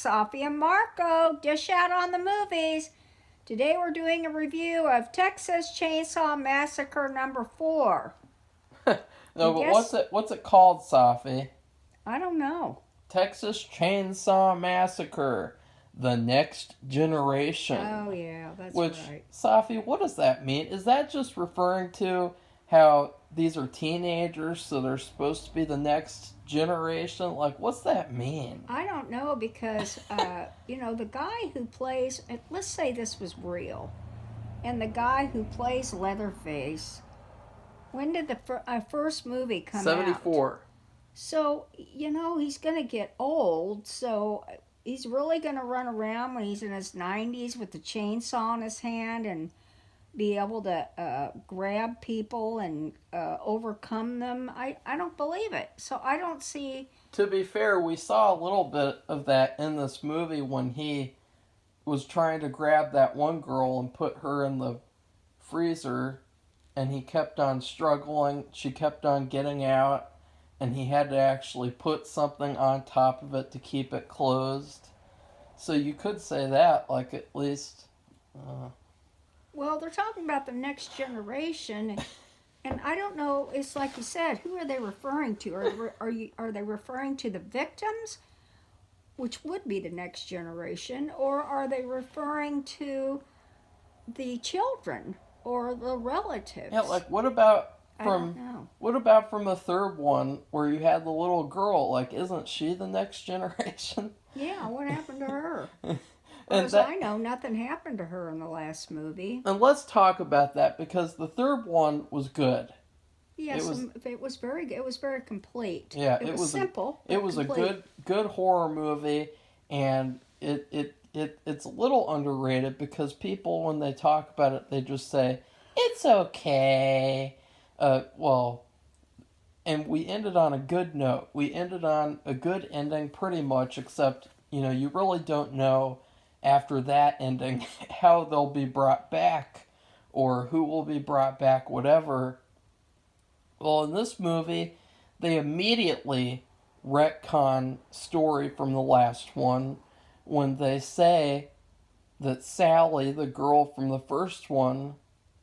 Safi and Marco, dish out on the movies. Today we're doing a review of Texas Chainsaw Massacre number 4. No, but what's it called, Safi? I don't know. Texas Chainsaw Massacre, The Next Generation. Oh yeah, that's Which, right. Safi, what does that mean? Is that just referring to how these are teenagers, so they're supposed to be the next generation? Like, what's that mean? I don't know because the guy who plays. Let's say this was real, and the guy who plays Leatherface. When did the first movie come out? 74. So, he's going to get old. So, he's really going to run around when he's in his 90s with the chainsaw in his hand and be able to grab people and overcome them. I don't believe it. So, I don't see. To be fair, we saw a little bit of that in this movie when he was trying to grab that one girl and put her in the freezer, and he kept on struggling. She kept on getting out, and he had to actually put something on top of it to keep it closed. So you could say that, like, at least. Well, they're talking about the next generation, and I don't know. It's like you said. Who are they referring to? Are they referring to the victims, which would be the next generation, or are they referring to the children or the relatives? Yeah, like, what about I don't know. what about from the third one where you had the little girl? Like, isn't she the next generation? Yeah, what happened to her? And As I know, nothing happened to her in the last movie. and let's talk about that because the third one was good. Yes, it was very good. It was very complete. Yeah, it was simple. It was complete. a good horror movie, and it's a little underrated because when they talk about it, they just say it's okay. Well, and we ended on a good note. We ended on a good ending, pretty much, except you really don't know after that ending how they'll be brought back or who will be brought back, whatever. Well, in this movie, they immediately retcon story from the last one when they say that Sally, the girl from the first one,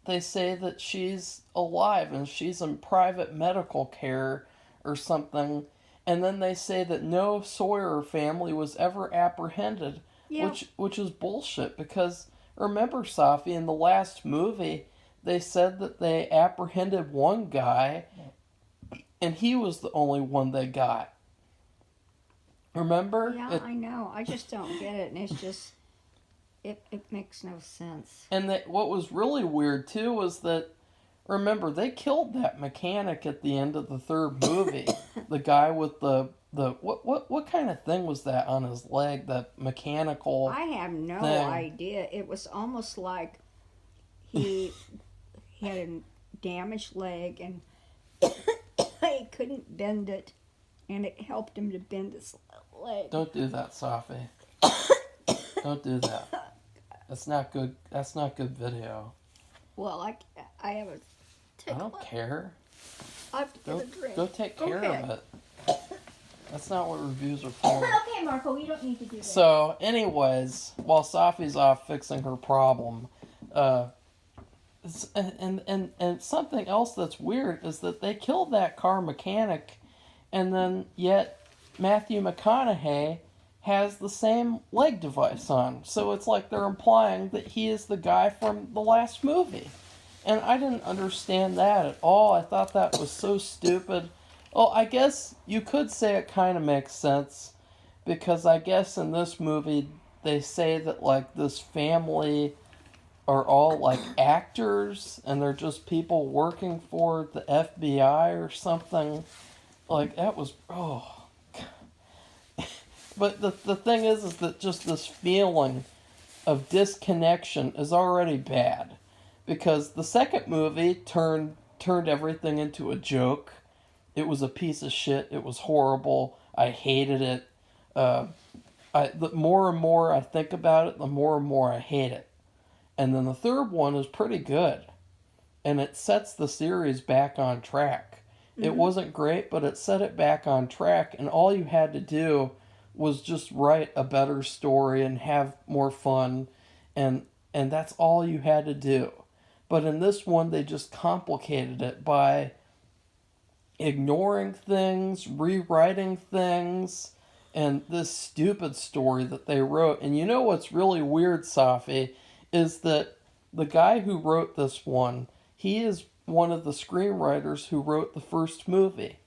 they say that she's alive and she's in private medical care or something. And then they say that no Sawyer family was ever apprehended, Yeah. which is bullshit because remember, Safi, in the last movie, they said that they apprehended one guy and he was the only one they got. Remember? Yeah, I know. I just don't get it, and it's just it makes no sense. And what was really weird too was that remember they killed that mechanic at the end of the third movie. The guy with the what kind of thing was that on his leg? That mechanical. I have no thing. idea. It was almost like he had a damaged leg and he couldn't bend it, and it helped him to bend his leg. Don't do that, Safi. Don't do that. That's not good. That's not good video. Well, I have a tickle. I don't care. I have to get a drink. Go take care ahead. of it. That's not what reviews are for. Okay, Marco, you don't need to do that. So, anyways, while Safi's off fixing her problem, and something else that's weird is that they killed that car mechanic, and then yet Matthew McConaughey has the same leg device on. So it's like they're implying that he is the guy from the last movie. And I didn't understand that at all. I thought that was so stupid. Well, I guess you could say it kind of makes sense because I guess in this movie they say that like this family are all like actors and they're just people working for the FBI or something. Like that was But the thing is that just this feeling of disconnection is already bad because the second movie turned everything into a joke. It was a piece of shit. It was horrible. I hated it. The more and more I think about it, the more and more I hate it. And then the third one is pretty good. And it sets the series back on track. Mm-hmm. It wasn't great, but it set it back on track. And all you had to do was just write a better story and have more fun, and that's all you had to do. But in this one, they just complicated it by ignoring things, rewriting things, and this stupid story that they wrote. And you know what's really weird, Safi, is that the guy who wrote this one, he is one of the screenwriters who wrote the first movie.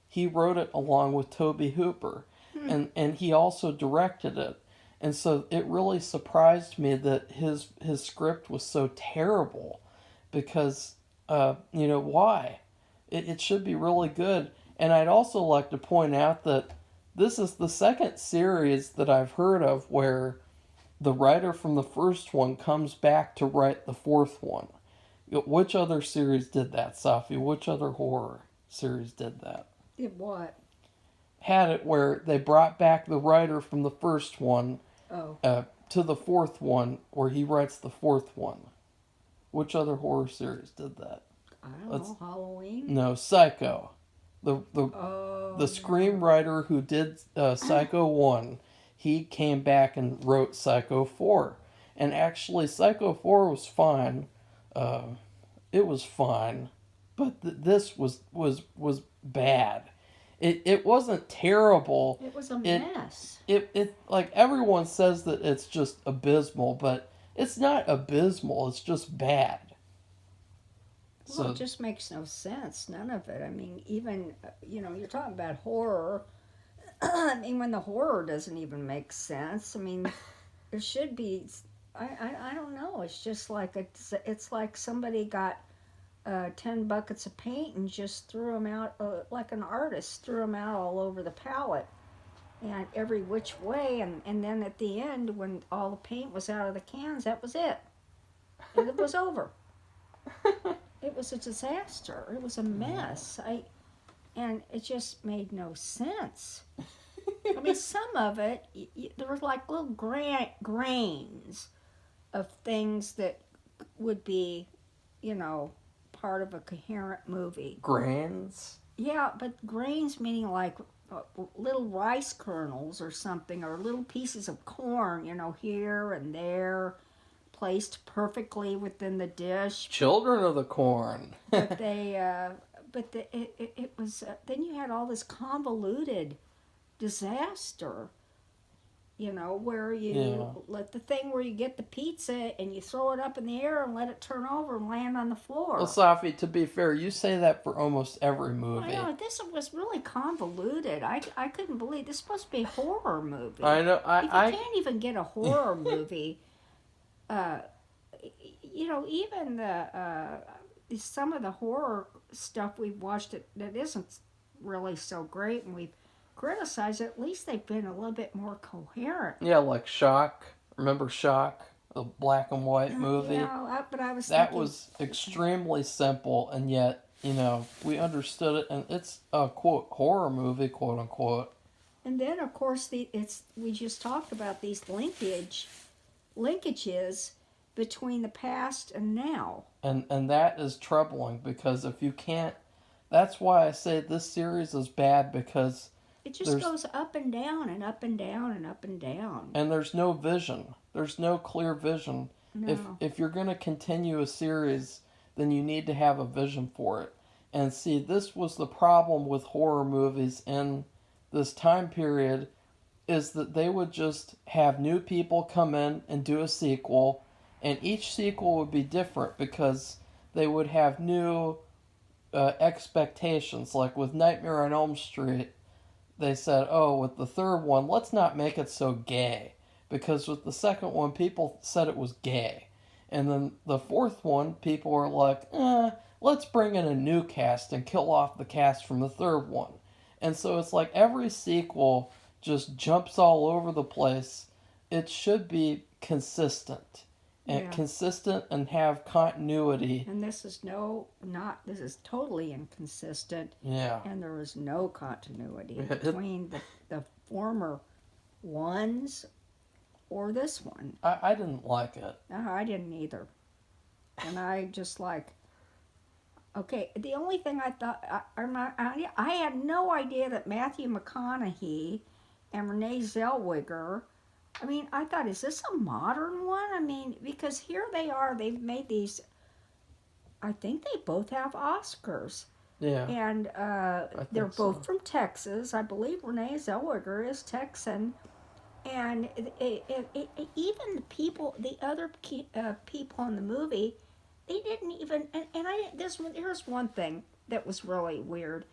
He wrote it along with Tobe Hooper, and he also directed it. And so it really surprised me that his script was so terrible, because why? It should be really good. And I'd also like to point out that this is the second series that I've heard of where the writer from the first one comes back to write the fourth one. Which other series did that, Safi? Which other horror series did that? Did what? Had it where they brought back the writer from the first one to the fourth one, where he writes the fourth one. Which other horror series did that? I don't know. Halloween? No, Psycho. The screenwriter who did Psycho 1, he came back and wrote Psycho 4. And actually, Psycho 4 was fine. It was fine. But this was bad. It wasn't terrible. It was a mess. It like everyone says that it's just abysmal, but it's not abysmal. It's just bad. Well, it just makes no sense. None of it. I mean, even, you're talking about horror. I mean, when the horror doesn't even make sense. I mean, there should be, I don't know. It's just like, it's like somebody got 10 buckets of paint and just threw them out, like an artist, threw them out all over the palette. And every which way. And then at the end, when all the paint was out of the cans, that was it. And it was over. It was a disaster. It was a mess. And it just made no sense. I mean, some of it, there were like little grains of things that would be, part of a coherent movie. Grains? Yeah, but grains meaning like little rice kernels or something, or little pieces of corn, here and there, placed perfectly within the dish. Children of the Corn. But it was. Then you had all this convoluted disaster. Where you let the thing where you get the pizza and you throw it up in the air and let it turn over and land on the floor. Well, Safi, to be fair, you say that for almost every movie. I know, this was really convoluted. I couldn't believe this. Is supposed to be a horror movie. I know. You can't even get a horror movie. Even some of the horror stuff we've watched that isn't really so great, and we've criticized it. At least they've been a little bit more coherent. Yeah, like Shock. Remember Shock, the black and white movie? Yeah, but I was that thinking, was extremely simple, and yet we understood it, and it's a quote horror movie, quote unquote. And then of course we just talked about these linkages between the past and now. And that is troubling, because if you can't, that's why I say this series is bad, because it just goes up and down and up and down and up and down. And there's no vision. There's no clear vision. No. If you're going to continue a series, then you need to have a vision for it. And see, this was the problem with horror movies in this time period, is that they would just have new people come in and do a sequel, and each sequel would be different because they would have new expectations. Like with Nightmare on Elm Street, they said, with the third one, let's not make it so gay. Because with the second one, people said it was gay. And then the fourth one, people were like, let's bring in a new cast and kill off the cast from the third one. And so it's like every sequel just jumps all over the place. It should be consistent. And consistent and have continuity. And this is this is totally inconsistent. Yeah. And there is no continuity between the former ones or this one. I didn't like it. No, I didn't either. And I just like, okay, the only thing I thought, I had no idea that Matthew McConaughey and Renee Zellweger. I mean, I thought, is this a modern one? I mean, because here they are, they've made these, I think they both have Oscars. Yeah, And I they're think both so. from Texas. I believe Renee Zellweger is Texan. And even the people, the other people in the movie, they didn't even, and I, this one, here's one thing that was really weird.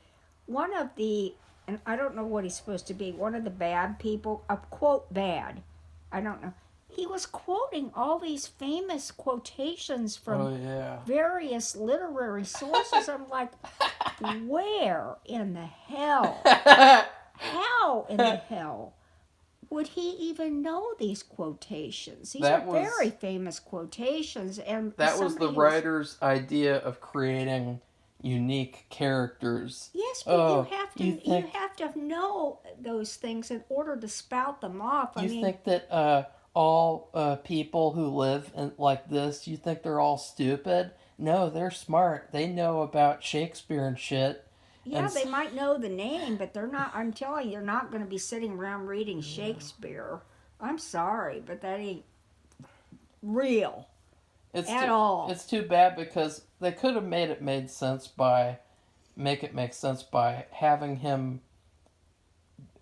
One of the, and I don't know what he's supposed to be, one of the bad people, a quote bad, I don't know. He was quoting all these famous quotations from Oh yeah. various literary sources. I'm like, where in the hell? How in the hell would he even know these quotations? These are that very was famous quotations, and that was the somebody was. writer's idea of creating unique characters. Yes, but Oh, you you think have to know those things in order to spout them off. I you mean, think that all people who live like this, you think they're all stupid? No, they're smart. They know about Shakespeare and shit. And yeah, they might know the name, but they're not. I'm telling you, they're not going to be sitting around reading Shakespeare. I'm sorry, but that ain't real at all. it's too bad because they could have made it make sense by having him.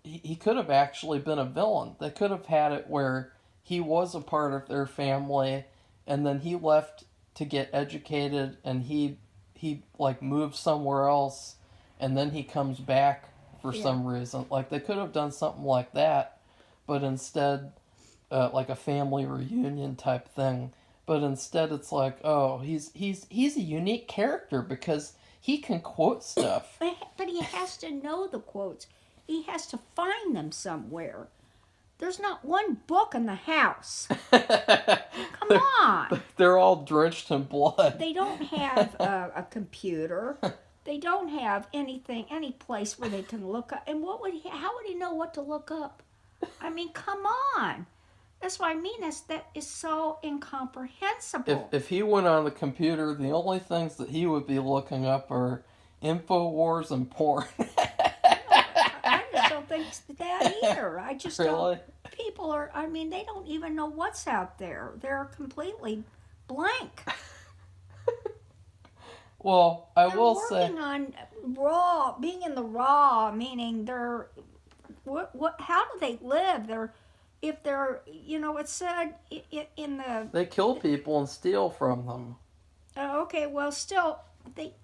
He could have actually been a villain. They could have had it where he was a part of their family, and then he left to get educated, and he like moved somewhere else, and then he comes back for Yeah. some reason. Like they could have done something like that, but instead, like a family reunion type thing. But instead, it's like, oh, he's a unique character because he can quote stuff. But he has to know the quotes. He has to find them somewhere. There's not one book in the house. Come on. They're all drenched in blood. They don't have a computer. They don't have anything, any place where they can look up. And how would he know what to look up? I mean, come on. That's what I mean. That is so incomprehensible. If he went on the computer, the only things that he would be looking up are InfoWars and porn. I just don't think that either. I just Really? don't. People are, I mean, they don't even know what's out there. They're completely blank. Well, I They're will say, working on raw, being in the raw, meaning they're, how do they live? If they're, it said in the, they kill people and steal from them. okay, well, still,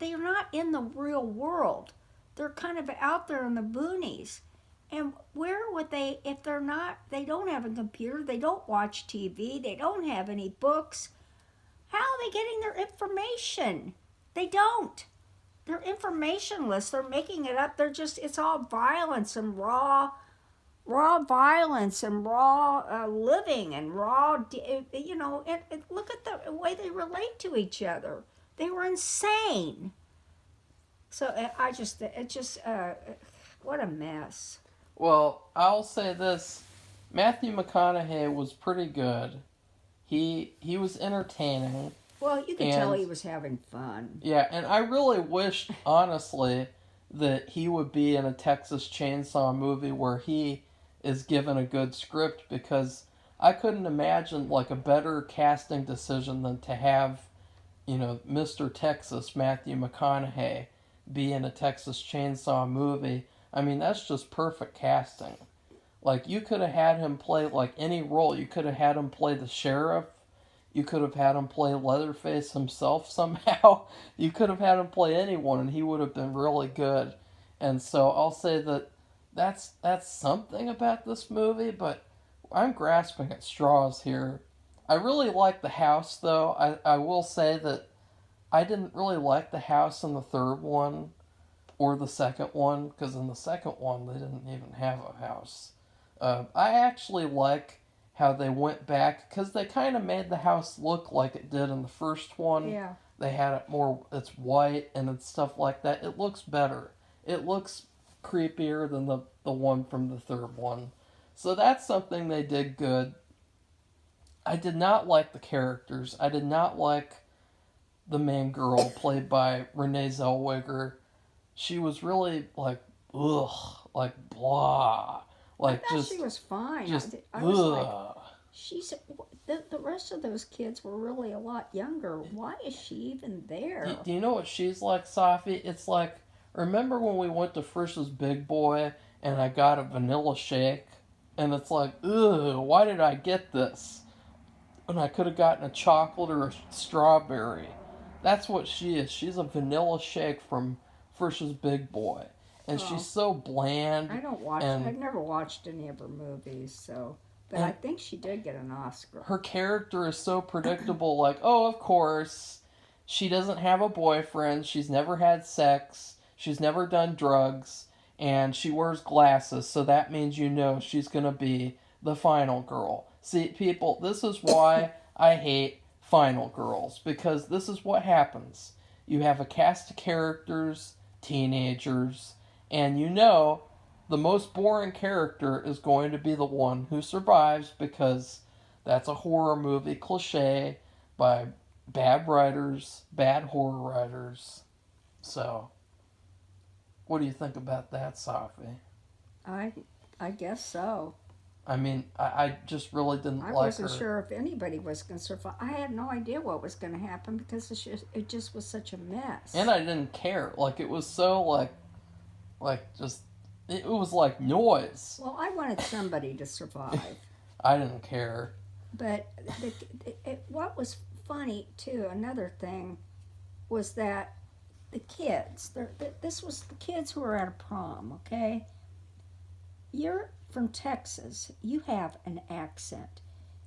they're not in the real world. They're kind of out there in the boonies. And where would they, if they're not, they don't have a computer, they don't watch TV, they don't have any books, how are they getting their information? They don't. They're informationless. They're making it up. It's all violence and raw violence and raw living and raw, look at the way they relate to each other. They were insane. So what a mess. Well, I'll say this: Matthew McConaughey was pretty good. He was entertaining. Well, you could tell he was having fun. Yeah, and I really wished, honestly, that he would be in a Texas Chainsaw movie where he is given a good script because I couldn't imagine like a better casting decision than to have, Mr. Texas Matthew McConaughey be in a Texas Chainsaw movie. I mean, that's just perfect casting. Like you could have had him play like any role. You could have had him play the sheriff. You could have had him play Leatherface himself somehow. You could have had him play anyone, and he would have been really good. And so I'll say that that's something about this movie, but I'm grasping at straws here. I really like the house, though. I will say that I didn't really like the house in the third one or the second one, because in the second one they didn't even have a house. I actually like how they went back because they kind of made the house look like it did in the first one. Yeah. They had it more, it's white and it's stuff like that. It looks better. It looks creepier than the one from the third one. So that's something they did good. I did not like the characters. I did not like the main girl played by Renee Zellweger. She was really like, ugh, like blah. I thought she was fine. just I was like, ugh. she's the rest of those kids were really a lot younger. Why is she even there? Do you know what she's like, Safi? It's like, remember when we went to Frisch's Big Boy and I got a vanilla shake? And it's like, ugh, why did I get this? And I could have gotten a chocolate or a strawberry. That's what she is. She's a vanilla shake from Frisch's Big Boy. And she's so bland. I don't watch. And I've never watched any of her movies, so. But I think she did get an Oscar. her character is so predictable. Like, oh, of course, she doesn't have a boyfriend. She's never had sex. She's never done drugs. And she wears glasses. So that means you know she's going to be the final girl. See, people, this is why I hate final girls. Because this is what happens. You have a cast of characters, teenagers, and you know the most boring character is going to be the one who survives because that's a horror movie cliche by bad writers, bad horror writers. So, what do you think about that, Safi? I guess so. I mean, I just really didn't like her. I wasn't sure if anybody was going to survive. I had no idea what was going to happen because it just was such a mess. And I didn't care. Like, it was so, just, it was like noise. Well, I wanted somebody to survive. I didn't care. But what was funny, too, another thing, was that the kids, this was the kids who were at a prom, okay? You're from Texas. You have an accent.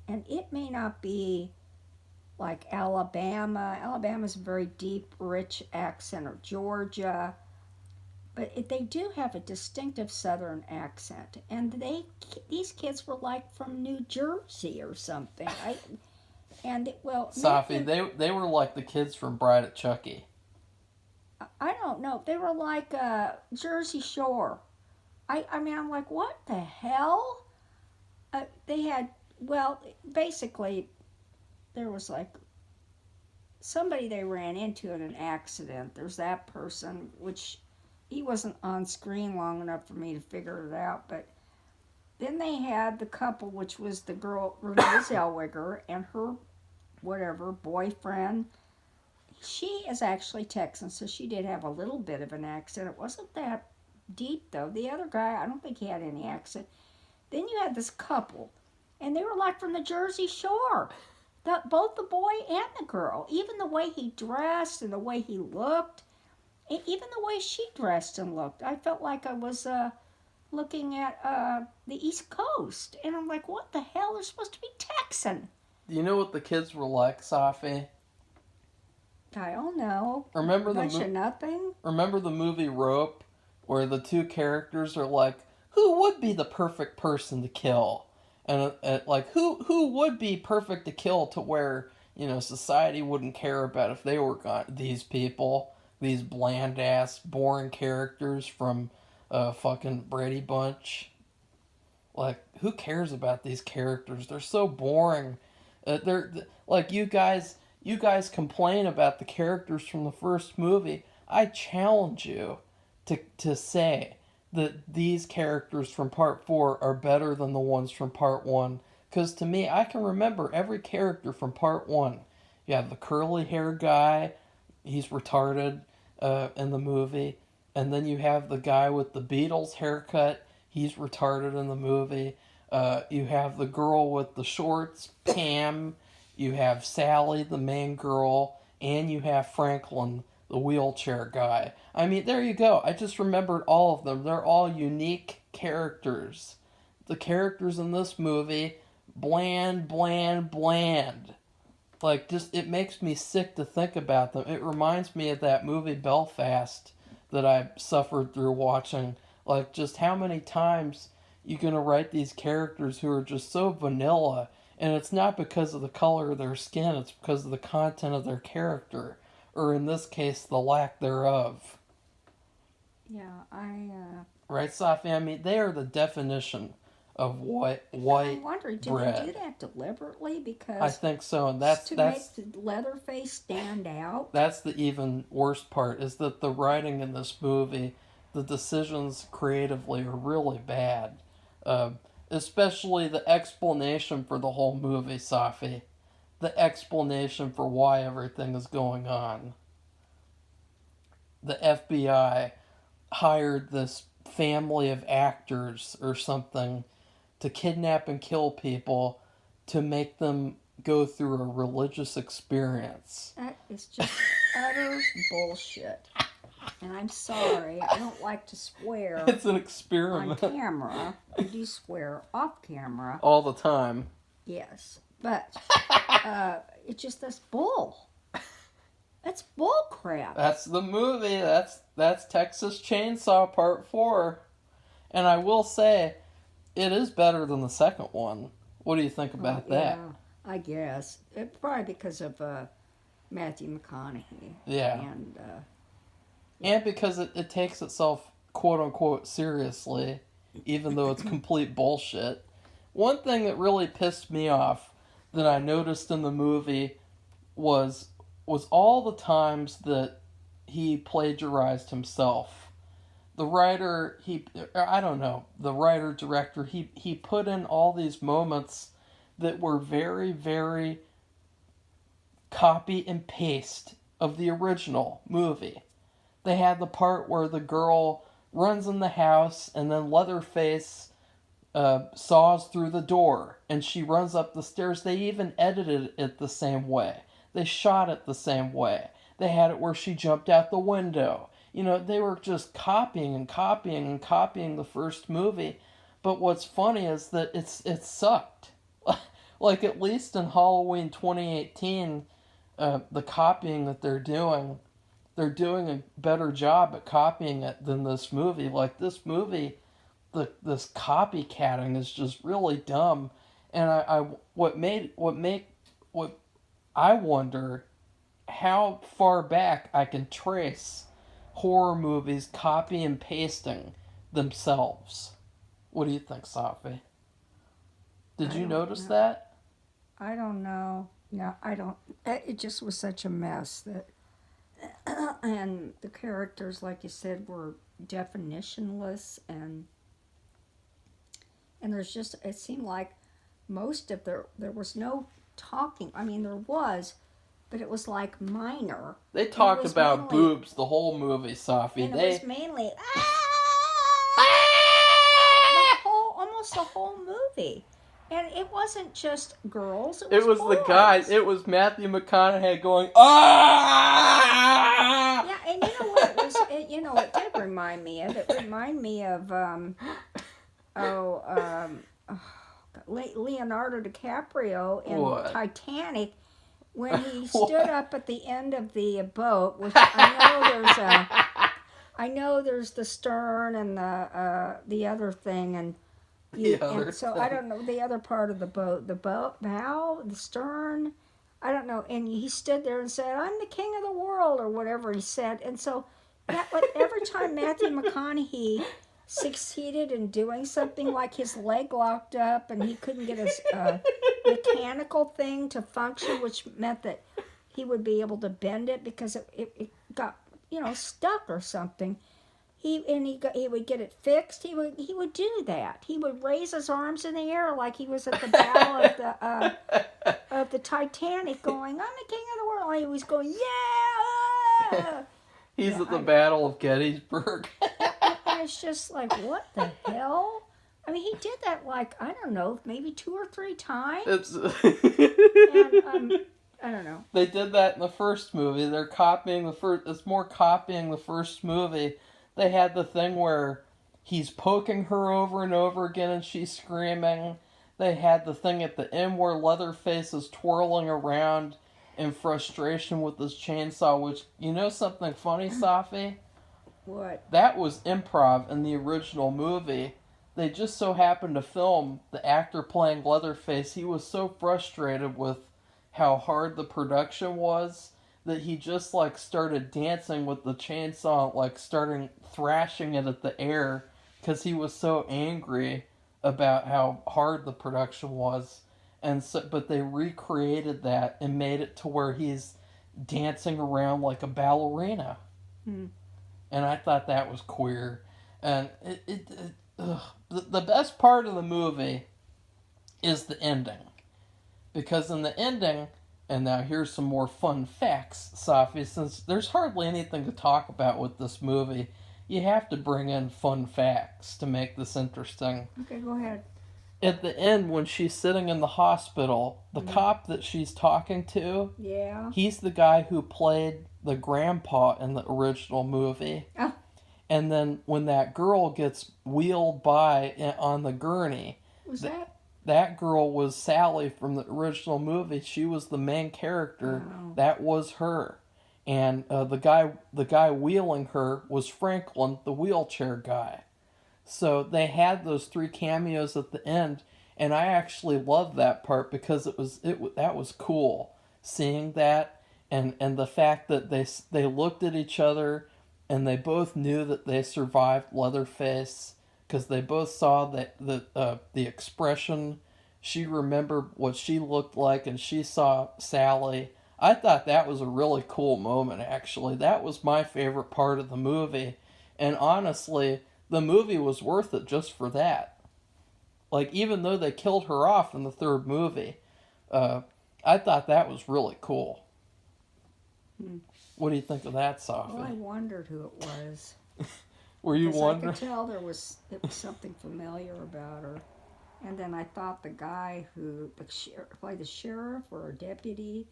And it may not be like Alabama. Alabama's a very deep, rich accent, or Georgia. But they do have a distinctive Southern accent. And these kids were like from New Jersey or something. Safi, they were like the kids from Bride at Chucky. I don't know. They were like Jersey Shore. I mean, I'm like, what the hell? They had, basically, there was like somebody they ran into in an accident. There's that person, which he wasn't on screen long enough for me to figure it out. But then they had the couple, which was the girl, Renee Zellweger, and her, boyfriend. She is actually Texan, so she did have a little bit of an accent. It wasn't that deep, though. The other guy, I don't think he had any accent. Then you had this couple, and they were like from the Jersey Shore. Both the boy and the girl. Even the way he dressed and the way he looked. Even the way she dressed and looked. I felt like I was looking at the East Coast. And I'm like, what the hell? They're supposed to be Texan. Do you know what the kids were like, Safi? I don't know. Remember bunch of nothing? Remember the movie Rope, where the two characters are like, who would be the perfect person to kill? And who would be perfect to kill to where, society wouldn't care about if they were gone? These people, these bland-ass, boring characters from fucking Brady Bunch. Like, who cares about these characters? They're so boring. They're like, you guys complain about the characters from the first movie. I challenge you to say that these characters from part 4 are better than the ones from part 1. Because to me, I can remember every character from part 1. You have the curly hair guy, he's retarded in the movie. And then you have the guy with the Beatles haircut, he's retarded in the movie. You have the girl with the shorts, Pam. You have Sally, the main girl. And you have Franklin, the wheelchair guy. I mean, there you go. I just remembered all of them. They're all unique characters. The characters in this movie, bland. Like, just, it makes me sick to think about them. It reminds me of that movie Belfast that I suffered through watching. Like, just how many times you gonna write these characters who are just so vanilla, and it's not because of the color of their skin, it's because of the content of their character. Or in this case, the lack thereof. Yeah, Right, Safi? I mean, they are the definition of white I'm wondering, did bread. they do that deliberately? Because I think so, and that's make the Leatherface stand out. That's the even worst part, is that the writing in this movie, the decisions creatively are really bad. Especially the explanation for the whole movie, Safi. The explanation for why everything is going on. The FBI hired this family of actors or something to kidnap and kill people to make them go through a religious experience. That is just utter bullshit. And I'm sorry, I don't like to swear It's an on experiment. camera. I do swear off camera. All the time. Yes. But it's just this bull. That's bull crap. That's the movie. That's Texas Chainsaw Part 4. And I will say, it is better than the second one. What do you think about that? Yeah, I guess. Probably because of Matthew McConaughey. Yeah. And because it takes itself, quote-unquote, seriously, even though it's complete bullshit. One thing that really pissed me off that I noticed in the movie was all the times that he plagiarized himself. The writer, the writer-director, he put in all these moments that were very, very copy and paste of the original movie. They had the part where the girl runs in the house and then Leatherface saws through the door and she runs up the stairs. They even edited it the same way. They shot it the same way. They had it where she jumped out the window. They were just copying and copying and copying the first movie. But what's funny is that it sucked. Like, at least in Halloween 2018, the copying that they're doing a better job at copying it than this movie. Like, this movie, this copycatting is just really dumb. And I wonder how far back I can trace horror movies copy and pasting themselves. What do you think, Safi? Did you notice that? I don't know. No, I don't. It just was such a mess that, and the characters, like you said, were definitionless, and there's just, it seemed like most of there was no talking. I mean, there was, but it was like minor. They talked about boobs the whole movie, Safi. And it was mainly almost the whole movie. And it wasn't just girls. It was the guys. It was Matthew McConaughey going, ah! Yeah, and you know what it was? It did remind me of. It reminded me of Leonardo DiCaprio in Titanic when he stood up at the end of the boat. Which I know there's the stern and the other thing and. I don't know the other part of the boat, bow, the stern, I don't know. And he stood there and said, "I'm the king of the world," or whatever he said. And so every time Matthew McConaughey succeeded in doing something, like his leg locked up and he couldn't get his mechanical thing to function, which meant that he would be able to bend it because it got stuck or something. He would get it fixed. He would do that. He would raise his arms in the air like he was at the bow of the Titanic, going, "I'm the king of the world." And he was going, "Yeah!" He's at the Battle of Gettysburg. And it's just like, what the hell? I mean, he did that like, I don't know, maybe 2 or 3 times. And, I don't know. They did that in the first movie. They're copying the first. It's more copying the first movie. They had the thing where he's poking her over and over again and she's screaming. They had the thing at the end where Leatherface is twirling around in frustration with his chainsaw, which, something funny, Safi? What? That was improv in the original movie. They just so happened to film the actor playing Leatherface. He was so frustrated with how hard the production was that he just started dancing with the chainsaw, starting thrashing it at the air because he was so angry about how hard the production was. And so, but they recreated that and made it to where he's dancing around like a ballerina. And I thought that was queer. And the best part of the movie is the ending. Because in the ending, and now here's some more fun facts, Safi, since there's hardly anything to talk about with this movie, you have to bring in fun facts to make this interesting. Okay, go ahead. At the end, when she's sitting in the hospital, the cop that she's talking to, Yeah. he's the guy who played the grandpa in the original movie. Oh. And then when that girl gets wheeled by on the gurney, Was that? that girl was Sally from the original movie. She was the main character. Oh. That was her. And the guy wheeling her was Franklin, the wheelchair guy. So they had those 3 cameos at the end, and I actually loved that part because that was cool seeing that, and the fact that they looked at each other and they both knew that they survived Leatherface because they both saw the expression. She remembered what she looked like, and she saw Sally. I thought that was a really cool moment, actually. That was my favorite part of the movie. And honestly, the movie was worth it just for that. Like, even though they killed her off in the 3rd movie, I thought that was really cool. What do you think of that, Safi? Well, I wondered who it was. Were you 'Cause wondering? I could tell it was something familiar about her. And then I thought the guy who played the sheriff or a deputy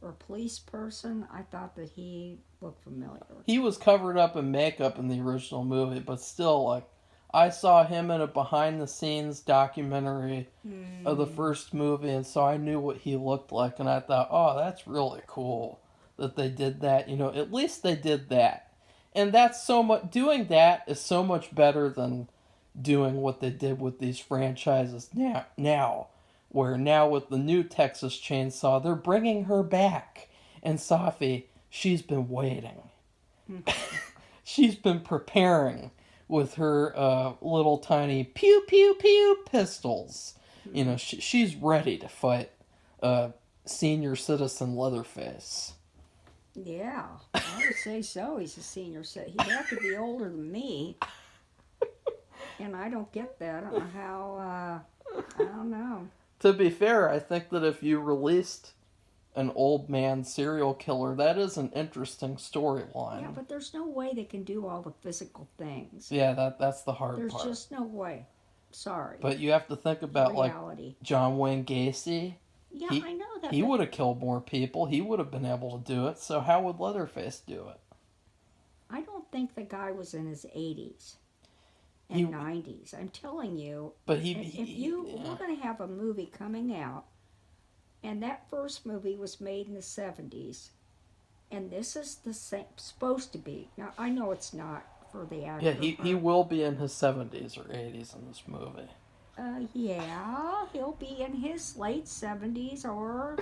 or a police person, I thought that he looked familiar. He was covered up in makeup in the original movie, but still, like, I saw him in a behind-the-scenes documentary of the first movie, and so I knew what he looked like, and I thought, oh, that's really cool that they did that. You know, at least they did that. And that's so much, doing that is so much better than doing what they did with these franchises now, where now with the new Texas Chainsaw, they're bringing her back. And Safi, she's been waiting. She's been preparing with her little tiny pew pew pew pistols. You know, she's ready to fight senior citizen Leatherface. Yeah, I would say so. He's a senior citizen. He'd have to be older than me. And I don't get that. I don't know how, I don't know. To be fair, I think that if you released an old man serial killer, that is an interesting storyline. Yeah, but there's no way they can do all the physical things. Yeah, that's the hard There's part. just no way. Sorry. But you have to think about, reality. like, John Wayne Gacy. Yeah, I know that. He would have killed more people. He would have been able to do it. So how would Leatherface do it? I don't think the guy was in his 80s and 90s. I'm telling you. But we're going to have a movie coming out, and that first movie was made in the 70s, and this is the same, supposed to be. Now, I know it's not for the actor. Yeah, he will be in his 70s or 80s in this movie. Yeah, he'll be in his late 70s or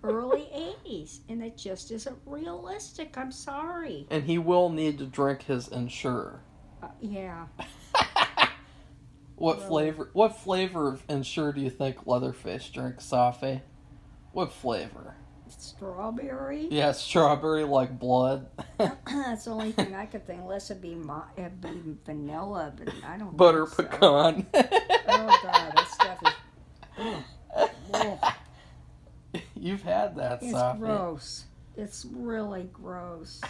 early 80s, and it just isn't realistic. I'm sorry. And he will need to drink his Ensure. Yeah. What flavor of Ensure do you think Leatherface drinks, Safi? What flavor? Strawberry? Yeah, strawberry like blood. That's the only thing I could think, unless it'd be vanilla, but I don't Butter think so. pecan. Oh, God, that stuff is... Ugh. You've had that, It's Safi. gross. It's really gross.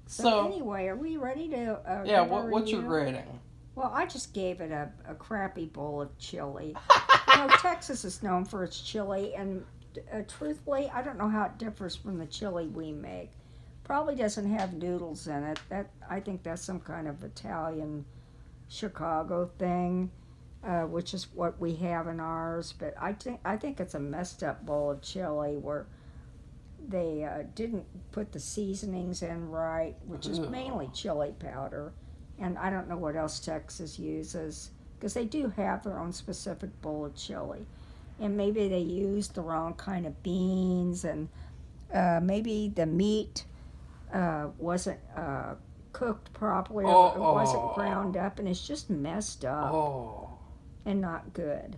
So anyway, are we ready to yeah, give our what's your review? rating? Well, I just gave it a crappy bowl of chili. Texas is known for its chili, and truthfully, I don't know how it differs from the chili we make. Probably doesn't have noodles in it. I think that's some kind of Italian Chicago thing, which is what we have in ours. But I think it's a messed up bowl of chili where they didn't put the seasonings in right, which is mainly chili powder. And I don't know what else Texas uses, because they do have their own specific bowl of chili. And maybe they used the wrong kind of beans, and maybe the meat wasn't cooked properly, or it wasn't ground up, and it's just messed up and not good.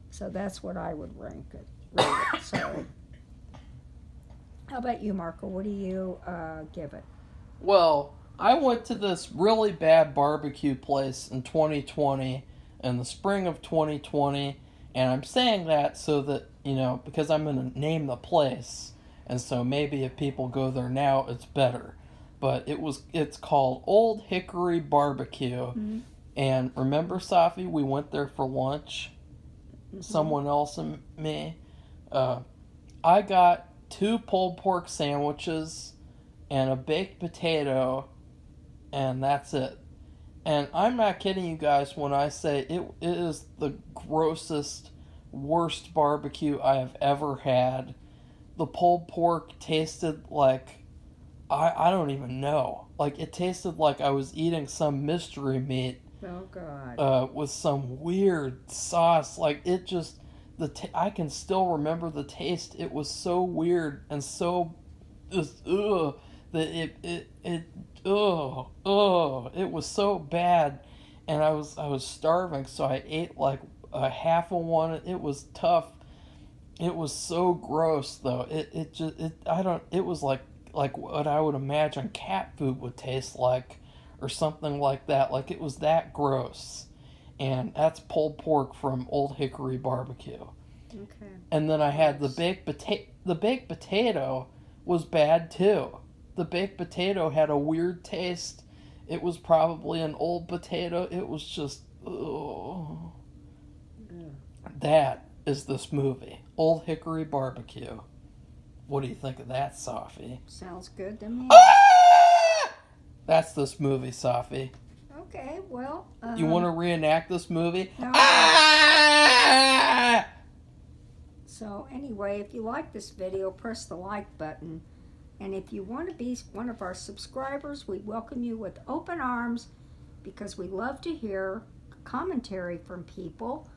So that's what I would rate it. So, how about you, Marco? What do you give it? Well, I went to this really bad barbecue place in 2020, in the spring of 2020, and I'm saying that so that, because I'm going to name the place, and so maybe if people go there now, it's better. But it's called Old Hickory Barbecue, Mm-hmm. and remember, Safi, we went there for lunch, Mm-hmm. someone else and me. I got 2 pulled pork sandwiches and a baked potato, and that's it. And I'm not kidding you guys when I say it is the grossest, worst barbecue I have ever had. The pulled pork tasted like, I don't even know. Like, it tasted like I was eating some mystery meat Oh God. with some weird sauce. Like, it just, I can still remember the taste. It was so weird and so just that it was so bad, and I was starving, so I ate like a half of one. It was tough. It was so gross though. It just I don't. It was like what I would imagine cat food would taste like, or something like that. Like, it was that gross. And that's pulled pork from Old Hickory Barbecue. Okay. And then I had the baked potato. The baked potato was bad too. The baked potato had a weird taste. It was probably an old potato. It was just, oh. That is this movie, Old Hickory Barbecue. What do you think of that, Safi? Sounds good to me. Ah! That's this movie, Safi. Okay, well. You want to reenact this movie? No. Ah! So anyway, if you like this video, press the like button. And if you want to be one of our subscribers, we welcome you with open arms, because we love to hear commentary from people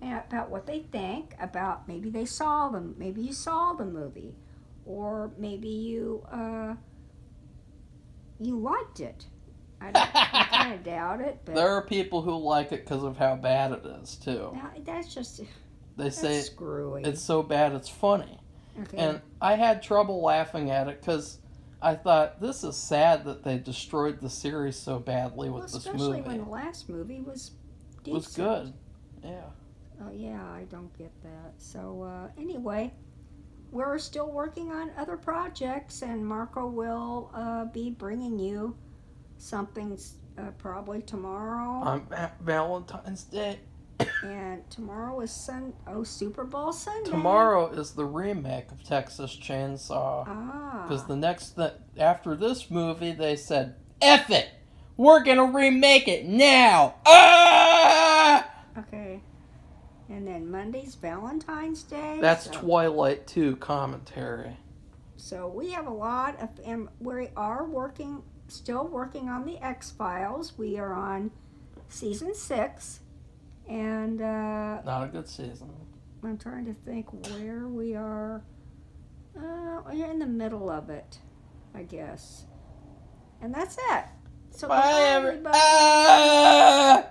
about what they think, about maybe they saw them, maybe you saw the movie, or maybe you liked it. I kind of doubt it, but There are people who like it because of how bad it is too. now, that's just They say screwy. it's so bad it's funny. Okay. And I had trouble laughing at it because I thought, this is sad that they destroyed the series so badly with this movie. Especially when the last movie was decent. It was good. Yeah. Oh yeah, I don't get that. So anyway, we're still working on other projects, and Marco will be bringing you something probably tomorrow. On Valentine's Day. And tomorrow is Super Bowl Sunday. Tomorrow is the remake of Texas Chainsaw. Ah. Because after this movie, they said, F it! We're gonna remake it now! Ah! Okay. And then Monday's Valentine's Day. That's Twilight 2 commentary. So we have a lot of, and we are still working on the X-Files. We are on season 6. And Not a good season. I'm trying to think where we are. We're in the middle of it, I guess. And that's it. So Bye, everybody. Ah!